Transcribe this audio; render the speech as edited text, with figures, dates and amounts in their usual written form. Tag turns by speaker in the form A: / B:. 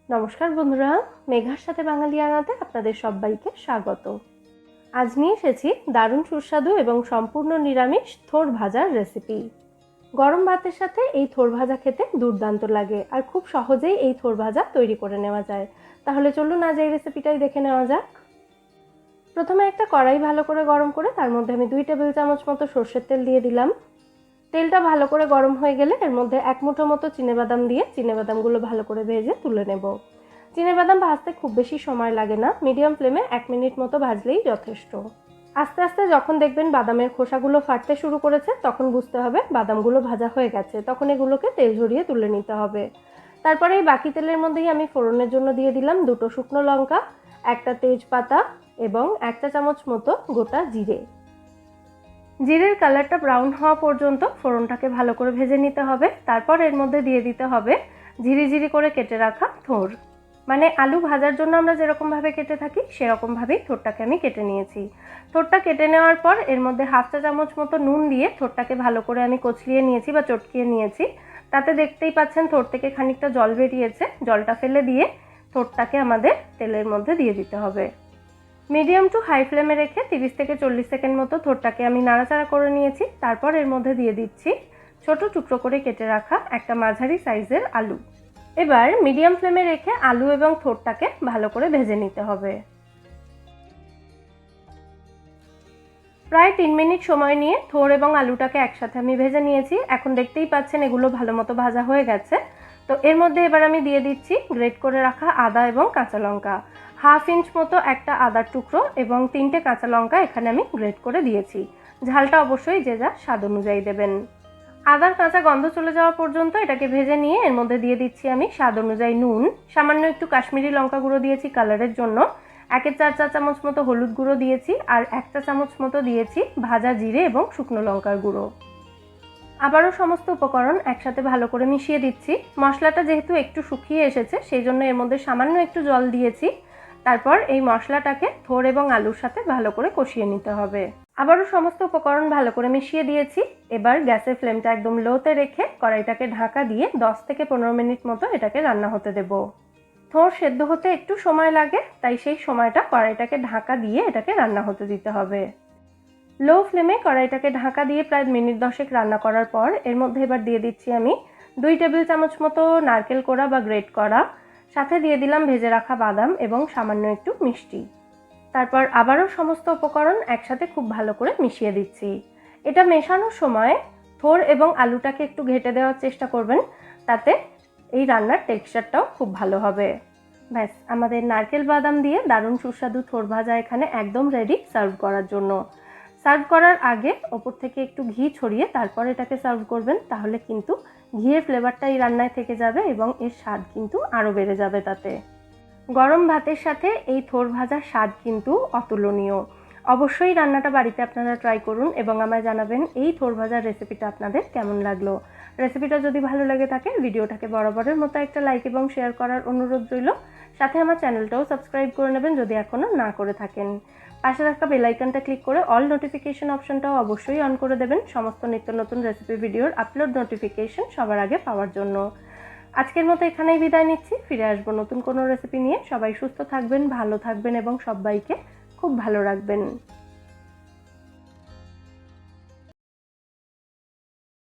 A: নমস্কার বন্ধুরা, মেঘার সাথে বাঙালিয়ানাতে আপনাদের সবাইকে স্বাগত। আজ নিয়ে এসেছি দারুণ সুস্বাদু এবং সম্পূর্ণ নিরামিষ থোর ভাজার রেসিপি। গরম ভাতের সাথে এই থোর ভাজা খেতে দুর্দান্ত লাগে আর খুব সহজেই এই থোর ভাজা তৈরি করে নেওয়া যায়। তাহলে চলুন আজ এই রেসিপিটাই দেখে নেওয়া যাক। প্রথমে একটা কড়াই ভালো করে গরম করে তার মধ্যে আমি 2 টেবিল চামচ মতো সরষের তেল দিয়ে দিলাম। তেলটা ভালো করে গরম হয়ে গেলে এর মধ্যে 1 মুঠো মতো চিনেবাদাম দিয়ে চিনেবাদামগুলো ভালো করে ভেজে তুলে নেব। চিনেবাদাম ভাজতে খুব বেশি সময় লাগে না, মিডিয়াম ফ্লেমে 1 মিনিট মতো ভাজলেই যথেষ্ট। আস্তে আস্তে যখন দেখবেন বাদামের খোসাগুলো ফাটতে শুরু করেছে তখন বুঝতে হবে বাদামগুলো ভাজা হয়ে গেছে, তখন এগুলোকে তেল ঝরিয়ে তুলে নিতে হবে। তারপরে এই বাকি তেলের মধ্যেই আমি ফোড়নের জন্য দিয়ে দিলাম 2টো শুকনো লঙ্কা, একটা তেজপাতা এবং 1 চা চামচ মতো গোটা জিরে। জিরের কালারটা ব্রাউন হওয়া পর্যন্ত ফোড়নটাকে ভালো করে ভেজে নিতে হবে। তারপর এর মধ্যে দিয়ে দিতে হবে ঝিরিঝিরি করে কেটে রাখা থোর, মানে আলু ভাজার জন্য আমরা যেরকমভাবে কেটে থাকি সেরকমভাবেই থোরটাকে আমি কেটে নিয়েছি। থোরটা কেটে নেওয়ার পর এর মধ্যে 1/2 চা চামচ মতো নুন দিয়ে থোরটাকে ভালো করে আমি কচলিয়ে নিয়েছি বা চটকিয়ে নিয়েছি। তাতে দেখতেই পাচ্ছেন থোর থেকে খানিকটা জল বেরিয়েছে। জলটা ফেলে দিয়ে থোরটাকে আমাদের তেলের মধ্যে দিয়ে দিতে হবে। মিডিয়াম টু হাই ফ্লেমে রেখে 30 থেকে 40 সেকেন্ড মতো থোরটাকে আমি নাড়াচাড়া করে নিয়েছি। তারপর এর মধ্যে দিয়ে দিচ্ছি ছোট টুকরো করে কেটে রাখা একটা মাঝারি সাইজের আলু। এবার মিডিয়াম ফ্লেমে রেখে আলু এবং থোরটাকে ভালো করে ভেজে নিতে হবে। প্রায় 3 মিনিট সময় নিয়ে থোর এবং আলুটাকে একসাথে আমি ভেজে নিয়েছি। এখন দেখতেই পাচ্ছেন এগুলো ভালো মতো ভাজা হয়ে গেছে। তো এর মধ্যে এবার আমি দিয়ে দিচ্ছি গ্রেট করে রাখা আদা এবং কাঁচা লঙ্কা। 1/2 ইঞ্চ মতো একটা আদার টুকরো এবং 3টে কাঁচা লঙ্কা এখানে আমি গ্রেট করে দিয়েছি। ঝালটা অবশ্যই যে যার স্বাদ অনুযায়ী দেবেন। আদার কাঁচা গন্ধ চলে যাওয়া পর্যন্ত এটাকে ভেজে নিয়ে এর মধ্যে দিয়ে দিচ্ছি আমি স্বাদ অনুযায়ী নুন, সামান্য একটু কাশ্মীরি লঙ্কা গুঁড়ো দিয়েছি কালারের জন্য, 1/4 চা চামচ মতো হলুদ গুঁড়ো দিয়েছি আর 1 চা চামচ মতো দিয়েছি ভাজা জিরে এবং শুকনো লঙ্কার গুঁড়ো। আবারও সমস্ত উপকরণ একসাথে ভালো করে মিশিয়ে দিচ্ছি। মশলাটা যেহেতু একটু শুকিয়ে এসেছে সেই জন্য এর মধ্যে সামান্য একটু জল দিয়েছি। তারপর এই মশলাটাকে থোর এবং আলুর সাথে ভালো করে কষিয়ে নিতে হবে। আবারও সমস্ত উপকরণ ভালো করে মিশিয়ে দিয়েছি। এবার গ্যাসের ফ্লেমটা একদম লোতে রেখে কড়াইটাকে ঢাকা দিয়ে 10 থেকে 15 মিনিট মতো এটাকে রান্না হতে দেব। থোর সেদ্ধ হতে একটু সময় লাগে, তাই সেই সময়টা কড়াইটাকে ঢাকা দিয়ে এটাকে রান্না হতে দিতে হবে। লো ফ্লেমে কড়াইটাকে ঢাকা দিয়ে প্রায় মিনিট 10 রান্না করার পর এর মধ্যে এবার দিয়ে দিচ্ছি আমি 2 টেবিল চামচ মতো নারকেল কোড়া বা গ্রেট করা, সাথে দিয়ে দিলাম ভেজে রাখা বাদাম এবং সামান্য একটু মিষ্টি। তারপর আবারও সমস্ত উপকরণ একসাথে খুব ভালো করে মিশিয়ে দিচ্ছি। এটা মেশানোর সময় থোর এবং আলুটাকে একটু ঘেঁটে দেওয়ার চেষ্টা করবেন, তাতে এই রান্নার টেক্সচারটাও খুব ভালো হবে। ব্যাস, আমাদের নারকেল বাদাম দিয়ে দারুণ সুস্বাদু থোর ভাজা এখানে একদম রেডি সার্ভ করার জন্য। সার্ভ করার আগে ওপর থেকে একটু ঘি ছড়িয়ে তারপর এটাকে সার্ভ করবেন, তাহলে কিন্তু ঘিয়ের ফ্লেভারটা এই রান্নায় থেকে যাবে এবং এর স্বাদ কিন্তু আরও বেড়ে যাবে তাতে। গরম ভাতের সাথে এই থোর ভাজার স্বাদ কিন্তু অতুলনীয়। অবশ্যই রান্নাটা বাড়িতে আপনারা ট্রাই করুন এবং আমায় জানাবেন এই থোর ভাজার রেসিপিটা আপনাদের কেমন লাগলো। রেসিপিটা যদি ভালো লাগে থাকে ভিডিওটাকে বরাবরের মতো একটা লাইক এবং শেয়ার করার অনুরোধ রইল। সাথে আমার চ্যানেলটাও সাবস্ক্রাইব করে নেবেন যদি এখনও না করে থাকেন। পাশে থাকা বেল আইকনটা ক্লিক করে অল নোটিফিকেশন অপশনটাও অবশ্যই অন করে দেবেন সমস্ত নিত্য নতুন রেসিপি ভিডিওর আপলোড নোটিফিকেশন সবার আগে পাওয়ার জন্য। আজকের মতো এখানেই বিদায় নিচ্ছি। ফিরে আসবো নতুন কোনো রেসিপি নিয়ে। সবাই সুস্থ থাকবেন, ভালো থাকবেন এবং সবাইকে খুব ভালো রাখবেন।